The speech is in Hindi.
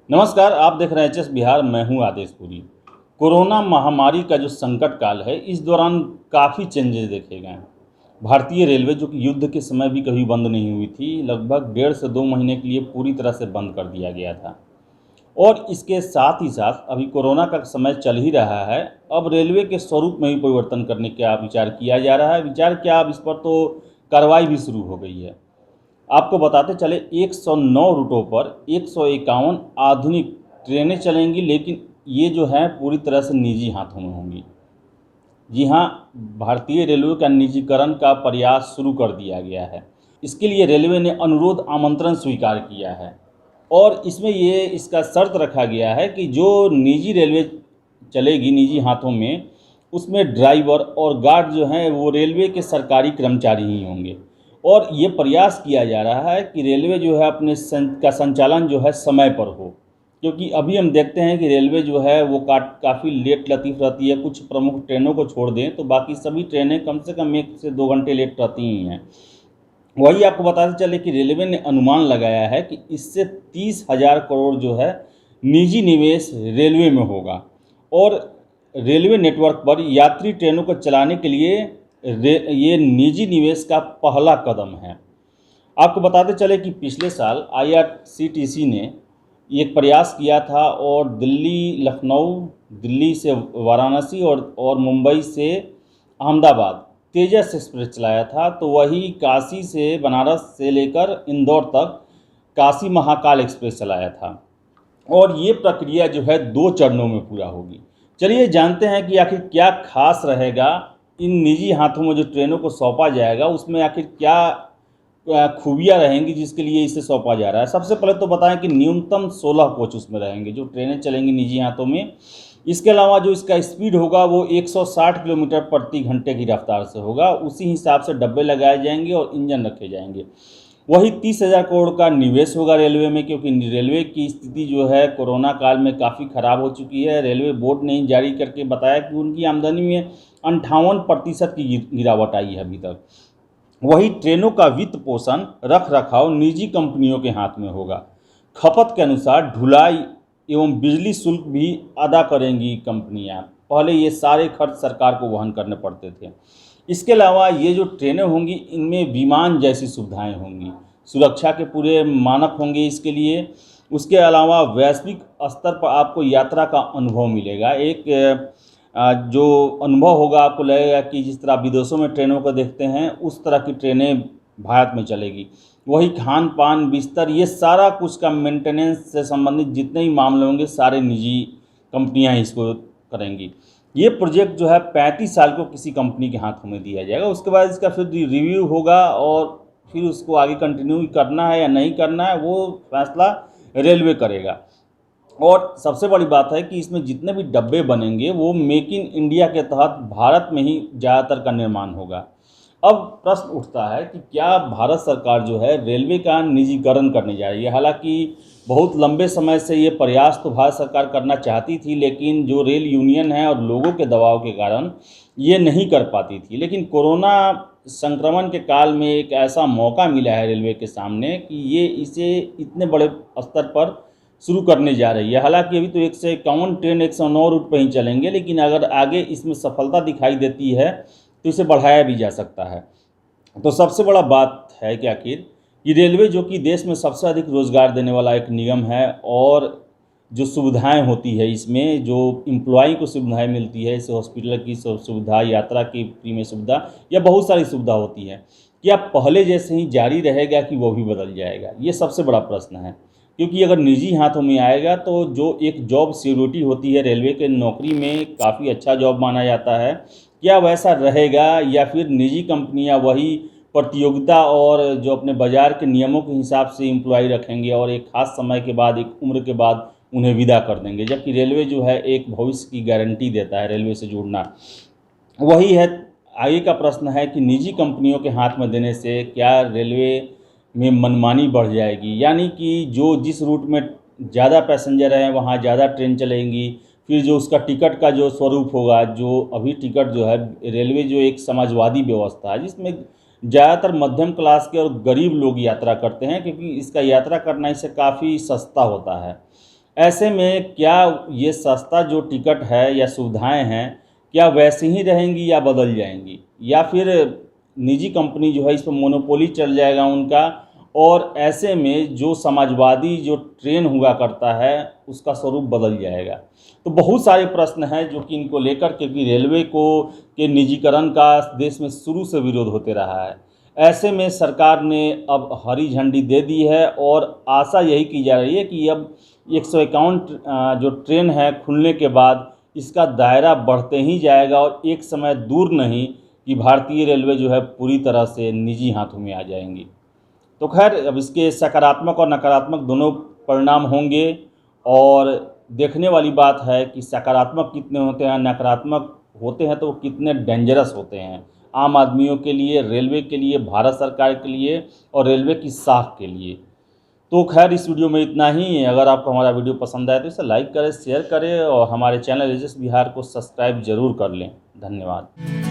नमस्कार, आप देख रहे हैं एचएस बिहार। मैं हूं आदेश पुरी। कोरोना महामारी का जो संकट काल है, इस दौरान काफ़ी चेंजेस देखे गए हैं। भारतीय रेलवे जो कि युद्ध के समय भी कभी बंद नहीं हुई थी, लगभग 1.5 से 2 महीने के लिए पूरी तरह से बंद कर दिया गया था। और इसके साथ ही साथ अभी कोरोना का समय चल ही रहा है। अब रेलवे के स्वरूप में भी परिवर्तन करने का विचार किया जा रहा है। विचार क्या, अब इस पर तो कार्रवाई भी शुरू हो गई है। आपको बताते चले, 109 रूटों पर 151 आधुनिक ट्रेनें चलेंगी, लेकिन ये जो हैं पूरी तरह से निजी हाथों में होंगी। जी हाँ, भारतीय रेलवे का निजीकरण का प्रयास शुरू कर दिया गया है। इसके लिए रेलवे ने अनुरोध आमंत्रण स्वीकार किया है और इसमें ये इसका शर्त रखा गया है कि जो निजी रेलवे चलेगी निजी हाथों में, उसमें ड्राइवर और गार्ड जो हैं वो रेलवे के सरकारी कर्मचारी ही होंगे। और ये प्रयास किया जा रहा है कि रेलवे जो है अपने का संचालन जो है समय पर हो, क्योंकि अभी हम देखते हैं कि रेलवे जो है वो काफ़ी लेट लतीफ़ रहती है। कुछ प्रमुख ट्रेनों को छोड़ दें तो बाकी सभी ट्रेनें कम से कम 1 से 2 घंटे लेट रहती ही हैं। वही आपको बताते चले कि रेलवे ने अनुमान लगाया है कि इससे 30,000 करोड़ जो है निजी निवेश रेलवे में होगा। और रेलवे नेटवर्क पर यात्री ट्रेनों को चलाने के लिए ये निजी निवेश का पहला कदम है। आपको बताते चले कि पिछले साल आईआरसीटीसी ने एक प्रयास किया था और दिल्ली लखनऊ, दिल्ली से वाराणसी और मुंबई से अहमदाबाद तेजस एक्सप्रेस चलाया था। तो वही काशी से बनारस से लेकर इंदौर तक काशी महाकाल एक्सप्रेस चलाया था। और ये प्रक्रिया जो है 2 चरणों में पूरा होगी। चलिए जानते हैं कि आखिर क्या खास रहेगा इन निजी हाथों में जो ट्रेनों को सौंपा जाएगा, उसमें आखिर क्या खूबियाँ रहेंगी जिसके लिए इसे सौंपा जा रहा है। सबसे पहले तो बताएं कि न्यूनतम 16 कोच उसमें रहेंगे जो ट्रेनें चलेंगी निजी हाथों में। इसके अलावा जो इसका स्पीड होगा वो 160 किलोमीटर प्रति घंटे की रफ्तार से होगा। उसी हिसाब से डब्बे लगाए जाएंगे और इंजन रखे जाएंगे। वही 30,000 करोड़ का निवेश होगा रेलवे में, क्योंकि रेलवे की स्थिति जो है कोरोना काल में काफ़ी ख़राब हो चुकी है। रेलवे बोर्ड ने जारी करके बताया कि उनकी आमदनी में 58% की गिरावट आई है अभी तक। वही ट्रेनों का वित्त पोषण रख रखाव निजी कंपनियों के हाथ में होगा। खपत के अनुसार ढुलाई एवं बिजली शुल्क भी अदा करेंगी कंपनियां। पहले ये सारे खर्च सरकार को वहन करने पड़ते थे। इसके अलावा ये जो ट्रेनें होंगी इनमें विमान जैसी सुविधाएं होंगी, सुरक्षा के पूरे मानक होंगे इसके लिए। उसके अलावा वैश्विक स्तर पर आपको यात्रा का अनुभव मिलेगा। एक जो अनुभव होगा, आपको लगेगा कि जिस तरह आप विदेशों में ट्रेनों को देखते हैं उस तरह की ट्रेनें भारत में चलेगी। वही खान पान, बिस्तर, ये सारा कुछ का मेंटेनेंस से संबंधित जितने भी मामले होंगे सारे निजी कंपनियां इसको करेंगी। ये प्रोजेक्ट जो है 35 साल को किसी कंपनी के हाथों में दिया जाएगा। उसके बाद इसका फिर रिव्यू होगा और फिर उसको आगे कंटिन्यू करना है या नहीं करना है वो फैसला रेलवे करेगा। और सबसे बड़ी बात है कि इसमें जितने भी डब्बे बनेंगे वो मेक इन इंडिया के तहत भारत में ही ज़्यादातर का निर्माण होगा। अब प्रश्न उठता है कि क्या भारत सरकार जो है रेलवे का निजीकरण करने जा रही है। हालांकि बहुत लंबे समय से ये प्रयास तो भारत सरकार करना चाहती थी, लेकिन जो रेल यूनियन है और लोगों के दबाव के कारण ये नहीं कर पाती थी। लेकिन कोरोना संक्रमण के काल में एक ऐसा मौका मिला है रेलवे के सामने कि ये इसे इतने बड़े स्तर पर शुरू करने जा रही है। हालांकि अभी तो 151 ट्रेन 109 रूट पर ही चलेंगे, लेकिन अगर आगे इसमें सफलता दिखाई देती है तो इसे बढ़ाया भी जा सकता है। तो सबसे बड़ा बात है कि आखिर ये रेलवे जो कि देश में सबसे अधिक रोजगार देने वाला एक निगम है, और जो सुविधाएं होती है इसमें, जो एम्प्लॉई को सुविधाएं मिलती है, जैसे हॉस्पिटल की सुविधा, यात्रा की फ्री में सुविधा, या बहुत सारी सुविधा होती है, क्या पहले जैसे ही जारी रहेगा कि वो भी बदल जाएगा? ये सबसे बड़ा प्रश्न है। क्योंकि अगर निजी हाथों में आएगा तो जो एक जॉब सिक्योरिटी होती है रेलवे के नौकरी में, काफ़ी अच्छा जॉब माना जाता है, क्या वैसा रहेगा या फिर निजी कंपनियां वही प्रतियोगिता और जो अपने बाज़ार के नियमों के हिसाब से एम्प्लॉय रखेंगे और एक ख़ास समय के बाद, एक उम्र के बाद उन्हें विदा कर देंगे? जबकि रेलवे जो है एक भविष्य की गारंटी देता है रेलवे से जुड़ना। वही है आगे का प्रश्न है कि निजी कंपनियों के हाथ में देने से क्या रेलवे में मनमानी बढ़ जाएगी, यानी कि जो जिस रूट में ज़्यादा पैसेंजर हैं वहाँ ज़्यादा ट्रेन चलेंगी। फिर जो उसका टिकट का जो स्वरूप होगा, जो अभी टिकट जो है रेलवे जो एक समाजवादी व्यवस्था है जिसमें ज़्यादातर मध्यम क्लास के और गरीब लोग यात्रा करते हैं, क्योंकि इसका यात्रा करना इससे काफ़ी सस्ता होता है। ऐसे में क्या ये सस्ता जो टिकट है या सुविधाएं हैं, क्या वैसे ही रहेंगी या बदल जाएंगी, या फिर निजी कंपनी जो है इस पर मोनोपोली चल जाएगा उनका, और ऐसे में जो समाजवादी जो ट्रेन हुआ करता है उसका स्वरूप बदल जाएगा। तो बहुत सारे प्रश्न हैं जो कि इनको लेकर के भी रेलवे को के निजीकरण का देश में शुरू से विरोध होते रहा है। ऐसे में सरकार ने अब हरी झंडी दे दी है और आशा यही की जा रही है कि अब 151 जो ट्रेन है खुलने के बाद इसका दायरा बढ़ते ही जाएगा और एक समय दूर नहीं कि भारतीय रेलवे जो है पूरी तरह से निजी हाथों में आ जाएंगी। तो खैर, अब इसके सकारात्मक और नकारात्मक दोनों परिणाम होंगे, और देखने वाली बात है कि सकारात्मक कितने होते हैं, नकारात्मक होते हैं तो वो कितने डेंजरस होते हैं आम आदमियों के लिए, रेलवे के लिए, भारत सरकार के लिए और रेलवे की साख के लिए। तो खैर, इस वीडियो में इतना ही। अगर आपको हमारा वीडियो पसंद आए तो इसे लाइक करें, शेयर करें और हमारे चैनल एजेस बिहार को सब्सक्राइब जरूर कर लें। धन्यवाद।